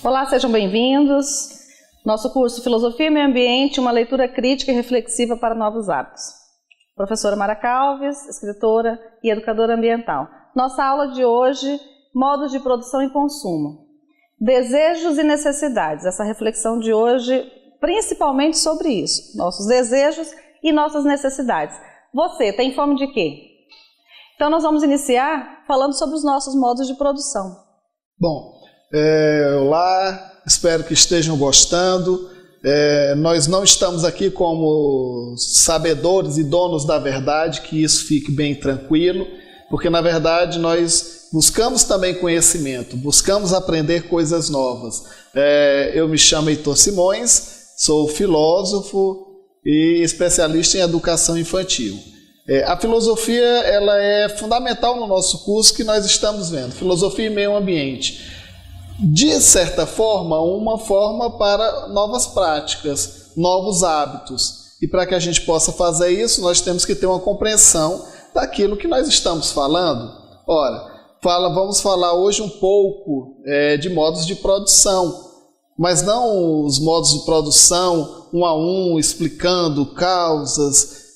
Olá, sejam bem-vindos. Nosso curso Filosofia e Meio Ambiente, uma leitura crítica e reflexiva para novos hábitos. Professora Mara Calves, escritora e educadora ambiental. Nossa aula de hoje, modos de produção e consumo. Desejos e necessidades. Essa reflexão de hoje, principalmente sobre isso. Nossos desejos e nossas necessidades. Você tem fome de quê? Então nós vamos iniciar falando sobre os nossos modos de produção. Bom, olá, espero que estejam gostando. Nós não estamos aqui como sabedores e donos da verdade, que isso fique bem tranquilo, porque na verdade nós buscamos também conhecimento, buscamos aprender coisas novas. Eu me chamo Heitor Simões, sou filósofo e especialista em educação infantil. A filosofia ela é fundamental no nosso curso que nós estamos vendo, Filosofia e Meio Ambiente. De certa forma, uma forma para novas práticas, novos hábitos. E para que a gente possa fazer isso, nós temos que ter uma compreensão daquilo que nós estamos falando. Ora, vamos falar hoje um pouco de modos de produção, mas não os modos de produção um a um, explicando causas.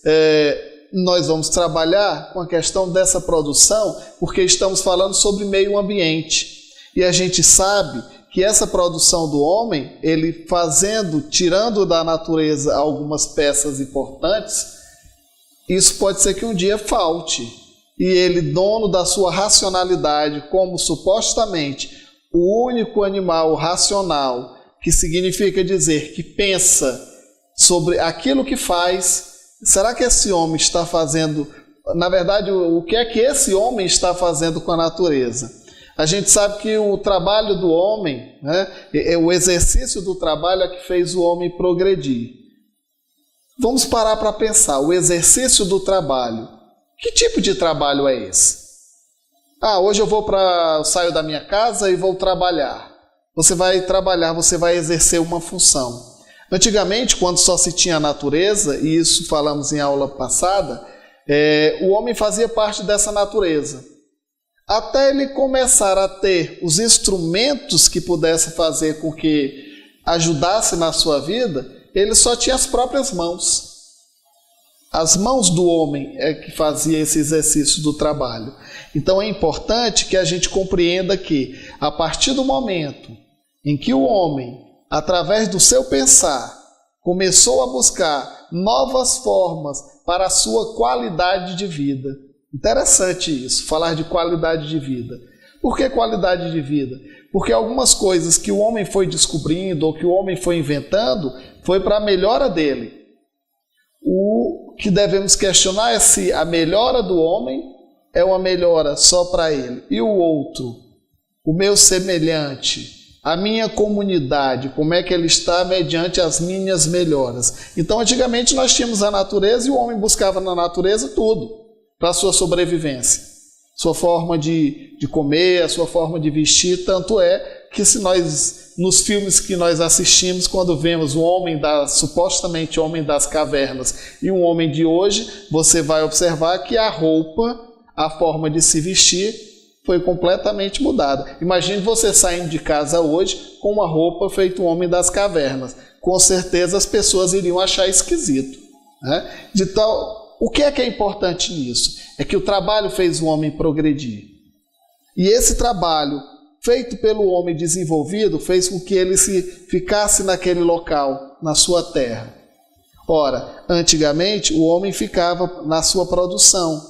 Nós vamos trabalhar com a questão dessa produção porque estamos falando sobre meio ambiente. E a gente sabe que essa produção do homem, ele tirando da natureza algumas peças importantes, isso pode ser que um dia falte. E ele, dono da sua racionalidade, como supostamente o único animal racional, que significa dizer que pensa sobre aquilo que faz. Será que esse homem está fazendo, na verdade, o que é que esse homem está fazendo com a natureza? A gente sabe que o trabalho do homem, o exercício do trabalho é que fez o homem progredir. Vamos parar para pensar, o exercício do trabalho. Que tipo de trabalho é esse? Hoje eu saio da minha casa e vou trabalhar. Você vai trabalhar, você vai exercer uma função. Antigamente, quando só se tinha a natureza, e isso falamos em aula passada, o homem fazia parte dessa natureza. Até ele começar a ter os instrumentos que pudesse fazer com que ajudasse na sua vida, ele só tinha as próprias mãos. As mãos do homem é que fazia esse exercício do trabalho. Então é importante que a gente compreenda que, a partir do momento em que o homem, através do seu pensar, começou a buscar novas formas para a sua qualidade de vida. Interessante isso, falar de qualidade de vida. Por que qualidade de vida? Porque algumas coisas que o homem foi descobrindo ou que o homem foi inventando foi para a melhora dele. O que devemos questionar é se a melhora do homem é uma melhora só para ele. E o outro, o meu semelhante, a minha comunidade, como é que ele está mediante as minhas melhoras. Então, antigamente nós tínhamos a natureza e o homem buscava na natureza tudo para a sua sobrevivência. Sua forma de comer, a sua forma de vestir, tanto é que se nós, nos filmes que nós assistimos, quando vemos supostamente o homem das cavernas e um homem de hoje, você vai observar que a roupa, a forma de se vestir, foi completamente mudada. Imagine você saindo de casa hoje com uma roupa feita um homem das cavernas. Com certeza as pessoas iriam achar esquisito. O que é importante nisso? É que o trabalho fez o homem progredir. E esse trabalho, feito pelo homem desenvolvido, fez com que ele ficasse naquele local, na sua terra. Ora, antigamente o homem ficava na sua produção.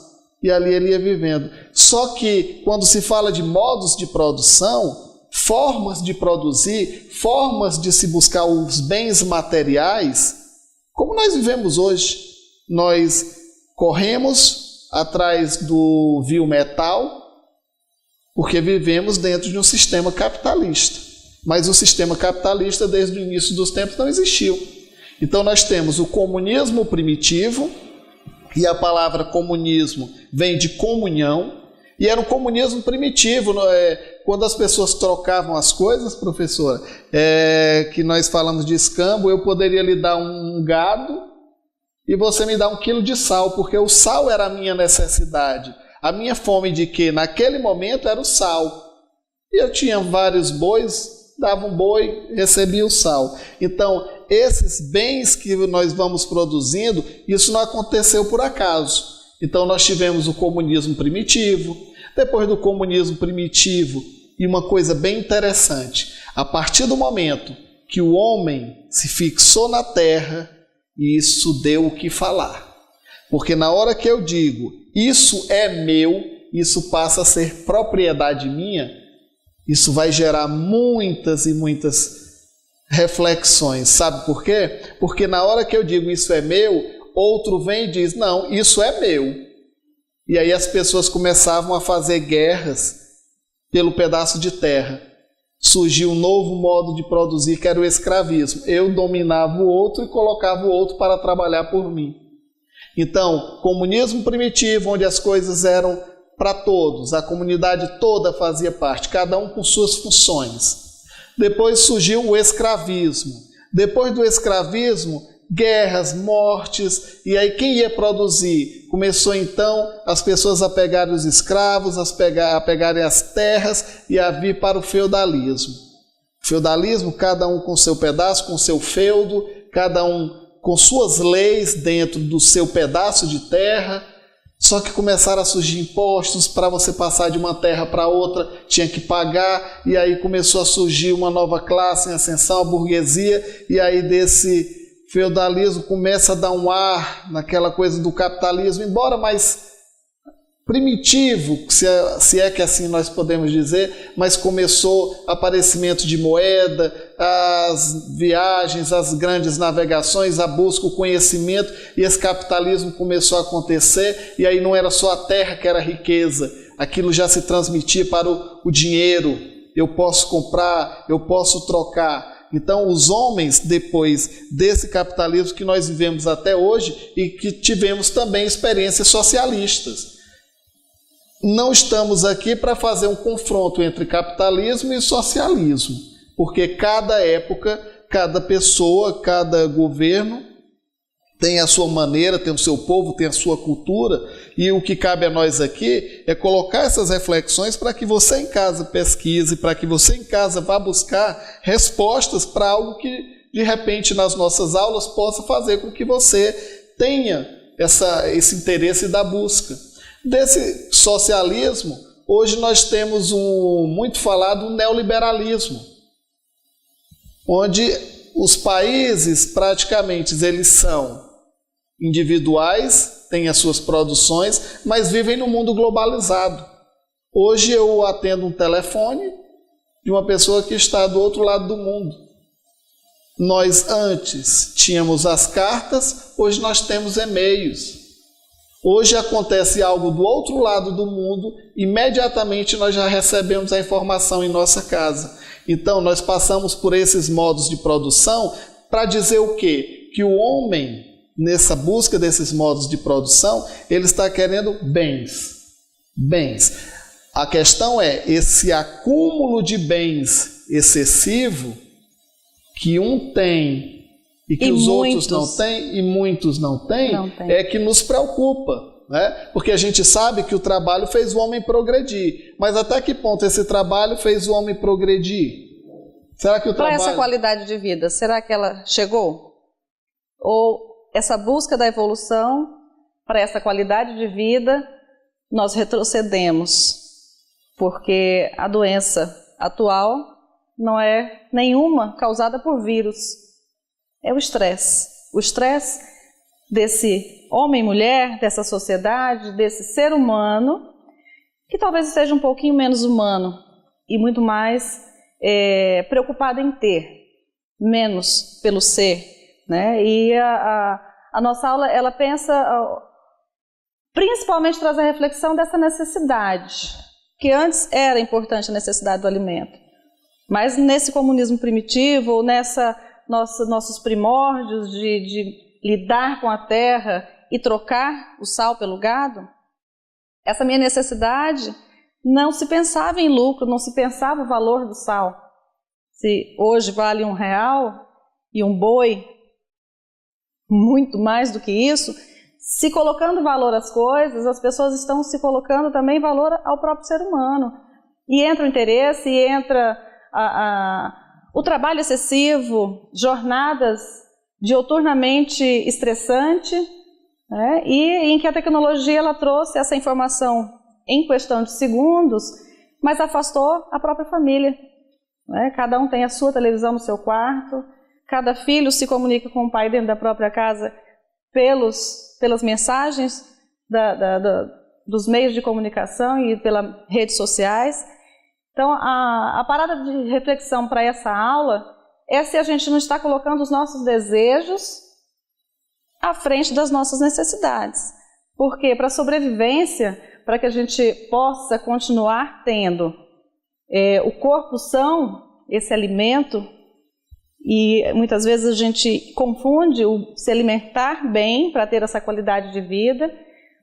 E ali ele ia vivendo. Só que quando se fala de modos de produção, formas de produzir, formas de se buscar os bens materiais, como nós vivemos hoje, nós corremos atrás do vil metal, porque vivemos dentro de um sistema capitalista. Mas o sistema capitalista, desde o início dos tempos, não existiu. Então nós temos o comunismo primitivo, e a palavra comunismo vem de comunhão, e era um comunismo primitivo, quando as pessoas trocavam as coisas, professora, que nós falamos de escambo, eu poderia lhe dar um gado e você me dá 1 quilo de sal, porque o sal era a minha necessidade. A minha fome de quê? Naquele momento era o sal. E eu tinha vários bois, dava um boi, recebia o sal. Então, esses bens que nós vamos produzindo, isso não aconteceu por acaso. Então, nós tivemos o comunismo primitivo. Depois do comunismo primitivo, e uma coisa bem interessante, a partir do momento que o homem se fixou na terra, isso deu o que falar. Porque na hora que eu digo, isso é meu, isso passa a ser propriedade minha, isso vai gerar muitas e muitas reflexões. Sabe por quê? Porque na hora que eu digo isso é meu, outro vem e diz, não, isso é meu. E aí as pessoas começavam a fazer guerras pelo pedaço de terra. Surgiu um novo modo de produzir, que era o escravismo. Eu dominava o outro e colocava o outro para trabalhar por mim. Então, comunismo primitivo, onde as coisas eram para todos, a comunidade toda fazia parte, cada um com suas funções. Depois surgiu o escravismo. Depois do escravismo, guerras, mortes, e aí quem ia produzir? Começou então as pessoas a pegarem os escravos, a pegarem as terras e a vir para o feudalismo. Feudalismo, cada um com seu pedaço, com seu feudo, cada um com suas leis dentro do seu pedaço de terra. Só que começaram a surgir impostos, para você passar de uma terra para outra, tinha que pagar, e aí começou a surgir uma nova classe em ascensão, a burguesia, e aí desse feudalismo começa a dar um ar naquela coisa do capitalismo, embora mais primitivo, se é que assim nós podemos dizer, mas começou aparecimento de moeda, as viagens, as grandes navegações, a busca, o conhecimento, e esse capitalismo começou a acontecer, e aí não era só a terra que era riqueza, aquilo já se transmitia para o dinheiro, eu posso comprar, eu posso trocar. Então os homens, depois desse capitalismo que nós vivemos até hoje, e que tivemos também experiências socialistas, não estamos aqui para fazer um confronto entre capitalismo e socialismo, porque cada época, cada pessoa, cada governo tem a sua maneira, tem o seu povo, tem a sua cultura, e o que cabe a nós aqui é colocar essas reflexões para que você em casa pesquise, para que você em casa vá buscar respostas para algo que de repente nas nossas aulas possa fazer com que você tenha esse interesse da busca. Desse socialismo, hoje nós temos muito falado neoliberalismo, onde os países praticamente eles são individuais, têm as suas produções, mas vivem no mundo globalizado. Hoje eu atendo um telefone de uma pessoa que está do outro lado do mundo. Nós antes tínhamos as cartas, hoje nós temos e-mails. Hoje acontece algo do outro lado do mundo, imediatamente nós já recebemos a informação em nossa casa. Então nós passamos por esses modos de produção para dizer o quê? Que o homem, nessa busca desses modos de produção, ele está querendo bens. Bens. A questão é esse acúmulo de bens excessivo que um tem e que os outros não têm e muitos não têm, é que nos preocupa, né? Porque a gente sabe que o trabalho fez o homem progredir, mas até que ponto esse trabalho fez o homem progredir? Será que o trabalho... Para essa qualidade de vida, será que ela chegou? Ou essa busca da evolução para essa qualidade de vida, nós retrocedemos, porque a doença atual não é nenhuma causada por vírus. É o estresse. O estresse desse homem e mulher, dessa sociedade, desse ser humano, que talvez esteja um pouquinho menos humano e muito mais preocupado em ter, menos pelo ser, né? E a nossa aula, ela pensa, principalmente traz a reflexão dessa necessidade, que antes era importante a necessidade do alimento, mas nesse comunismo primitivo, ou nossos primórdios de lidar com a terra e trocar o sal pelo gado, essa minha necessidade, não se pensava em lucro, não se pensava o valor do sal. Se hoje vale R$1 e um boi, muito mais do que isso, se colocando valor às coisas, as pessoas estão se colocando também valor ao próprio ser humano. E entra o interesse, e entra o trabalho excessivo, jornadas diuturnamente estressante, né? E em que a tecnologia ela trouxe essa informação em questão de segundos, mas afastou a própria família, né? Cada um tem a sua televisão no seu quarto, cada filho se comunica com o pai dentro da própria casa pelas mensagens dos meios de comunicação e pelas redes sociais. Então, a parada de reflexão para essa aula é se a gente não está colocando os nossos desejos à frente das nossas necessidades. Porque para a sobrevivência, para que a gente possa continuar tendo o corpo são, esse alimento, e muitas vezes a gente confunde o se alimentar bem para ter essa qualidade de vida,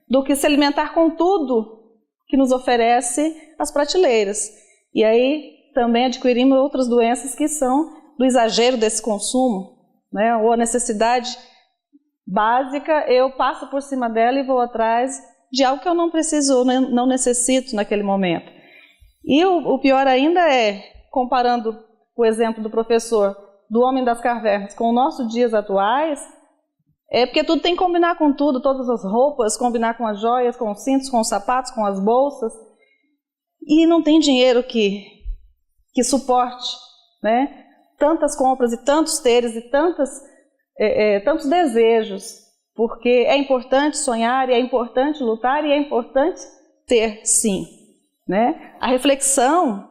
do que se alimentar com tudo que nos oferece as prateleiras. E aí também adquirimos outras doenças que são do exagero desse consumo, né? Ou a necessidade básica, eu passo por cima dela e vou atrás de algo que eu não preciso ou não necessito naquele momento. E o pior ainda é, comparando o exemplo do professor do Homem das Cavernas com os nossos dias atuais, é porque tudo tem que combinar com tudo, todas as roupas, combinar com as joias, com os cintos, com os sapatos, com as bolsas, e não tem dinheiro que suporte, né? Tantas compras e tantos teres e tantos desejos, porque é importante sonhar, e é importante lutar, e é importante ter sim, né? A reflexão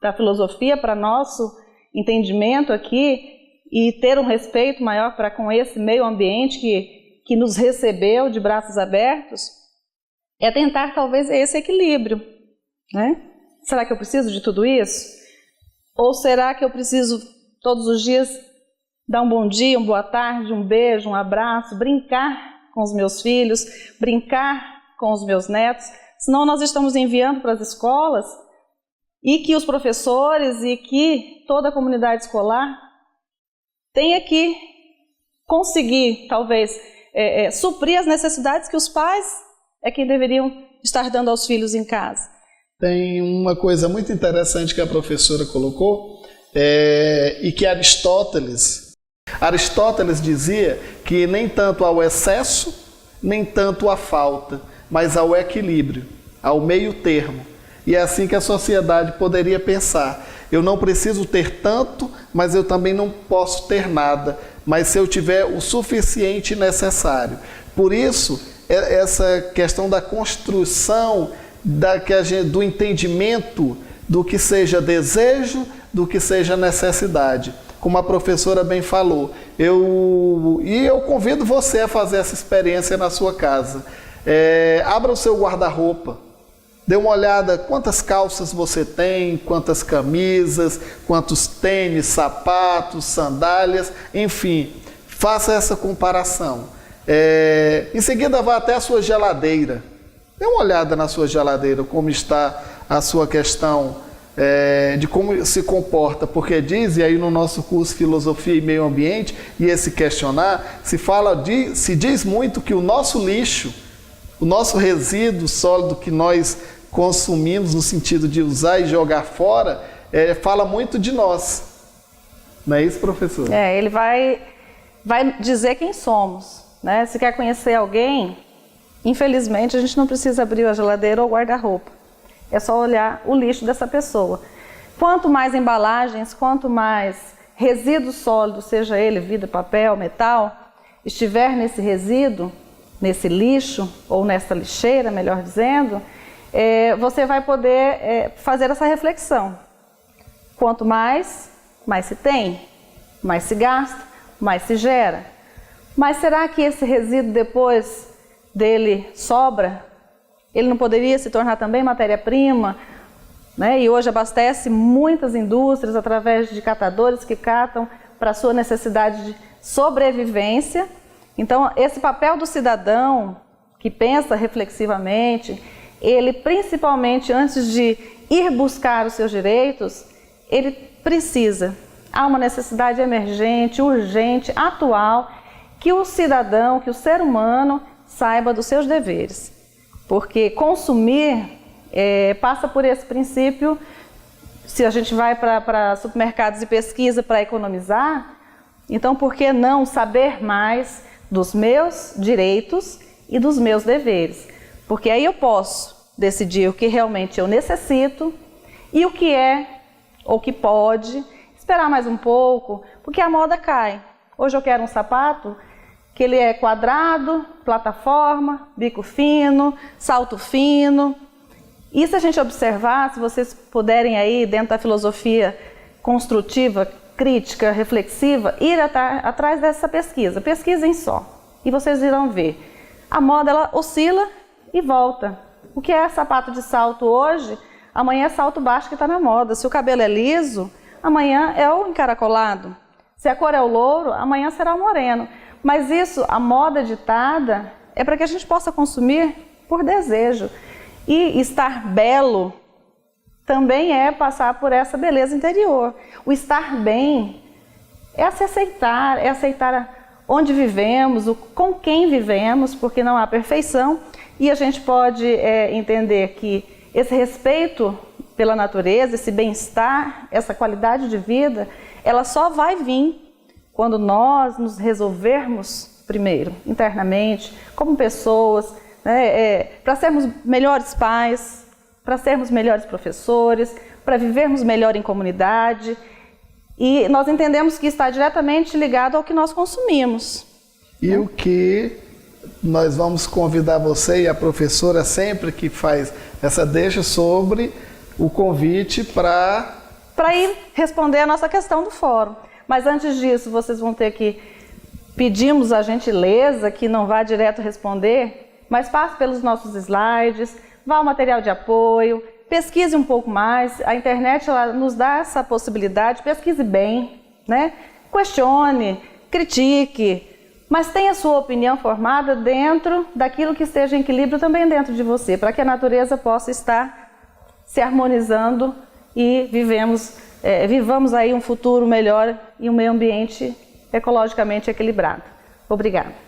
da filosofia para nosso entendimento aqui e ter um respeito maior para com esse meio ambiente que nos recebeu de braços abertos é tentar talvez esse equilíbrio, né? Será que eu preciso de tudo isso? Ou será que eu preciso todos os dias dar um bom dia, uma boa tarde, um beijo, um abraço, brincar com os meus filhos, brincar com os meus netos? Senão nós estamos enviando para as escolas e que os professores e que toda a comunidade escolar tenha que conseguir, talvez, suprir as necessidades que os pais é quem deveriam estar dando aos filhos em casa. Tem uma coisa muito interessante que a professora colocou, e que Aristóteles dizia que nem tanto ao excesso, nem tanto à falta, mas ao equilíbrio, ao meio termo. E é assim que a sociedade poderia pensar. Eu não preciso ter tanto, mas eu também não posso ter nada. Mas se eu tiver o suficiente necessário. Por isso, essa questão da construção, do entendimento do que seja desejo, do que seja necessidade. Como a professora bem falou, eu convido você a fazer essa experiência na sua casa. Abra o seu guarda-roupa. Dê uma olhada quantas calças você tem, quantas camisas, quantos tênis, sapatos, sandálias, enfim, faça essa comparação. Em seguida, vá até a sua geladeira. Dê uma olhada na sua geladeira, como está a sua questão de como se comporta, porque diz, e aí no nosso curso Filosofia e Meio Ambiente, e esse questionar, se diz muito que o nosso lixo, o nosso resíduo sólido que nós consumimos no sentido de usar e jogar fora, fala muito de nós. Não é isso, professor? Ele vai dizer quem somos, né? Se quer conhecer alguém, infelizmente a gente não precisa abrir a geladeira ou o guarda-roupa. É só olhar o lixo dessa pessoa. Quanto mais embalagens, quanto mais resíduo sólido, seja ele vidro, papel, metal, estiver nesse resíduo, nesse lixo, ou nessa lixeira, melhor dizendo, você vai poder fazer essa reflexão. Quanto mais se tem, mais se gasta, mais se gera. Mas será que esse resíduo, depois dele, sobra? Ele não poderia se tornar também matéria-prima, né? E hoje abastece muitas indústrias através de catadores que catam para a sua necessidade de sobrevivência. Então, esse papel do cidadão que pensa reflexivamente, ele principalmente antes de ir buscar os seus direitos, ele precisa. Há uma necessidade emergente, urgente, atual, que o cidadão, que o ser humano saiba dos seus deveres. Porque consumir passa por esse princípio se a gente vai para supermercados e pesquisa para economizar, então por que não saber mais dos meus direitos e dos meus deveres? Porque aí eu posso decidir o que realmente eu necessito e o que é ou que pode esperar mais um pouco, porque a moda cai. Hoje eu quero um sapato que ele é quadrado, plataforma, bico fino, salto fino. E se a gente observar, se vocês puderem aí, dentro da filosofia construtiva, crítica, reflexiva, ir atrás dessa pesquisa. Pesquisem só e vocês irão ver. A moda, ela oscila e volta. O que é sapato de salto hoje, amanhã é salto baixo que está na moda. Se o cabelo é liso, amanhã é o encaracolado. Se a cor é o louro, amanhã será o moreno. Mas isso, a moda ditada, é para que a gente possa consumir por desejo. E estar belo também é passar por essa beleza interior. O estar bem é se aceitar, é aceitar onde vivemos, com quem vivemos, porque não há perfeição. E a gente pode entender que esse respeito pela natureza, esse bem-estar, essa qualidade de vida, ela só vai vir quando nós nos resolvermos primeiro, internamente, como pessoas, para sermos melhores pais, para sermos melhores professores, para vivermos melhor em comunidade. E nós entendemos que está diretamente ligado ao que nós consumimos. E o que nós vamos convidar você e a professora sempre que faz essa deixa sobre o convite para ir responder a nossa questão do fórum. Mas antes disso, vocês vão ter que pedimos a gentileza que não vá direto responder, mas passe pelos nossos slides, vá ao material de apoio, pesquise um pouco mais. A internet ela nos dá essa possibilidade, pesquise bem, né? Questione, critique, mas tenha sua opinião formada dentro daquilo que esteja em equilíbrio também dentro de você, para que a natureza possa estar se harmonizando e vivamos aí um futuro melhor e um meio ambiente ecologicamente equilibrado. Obrigada.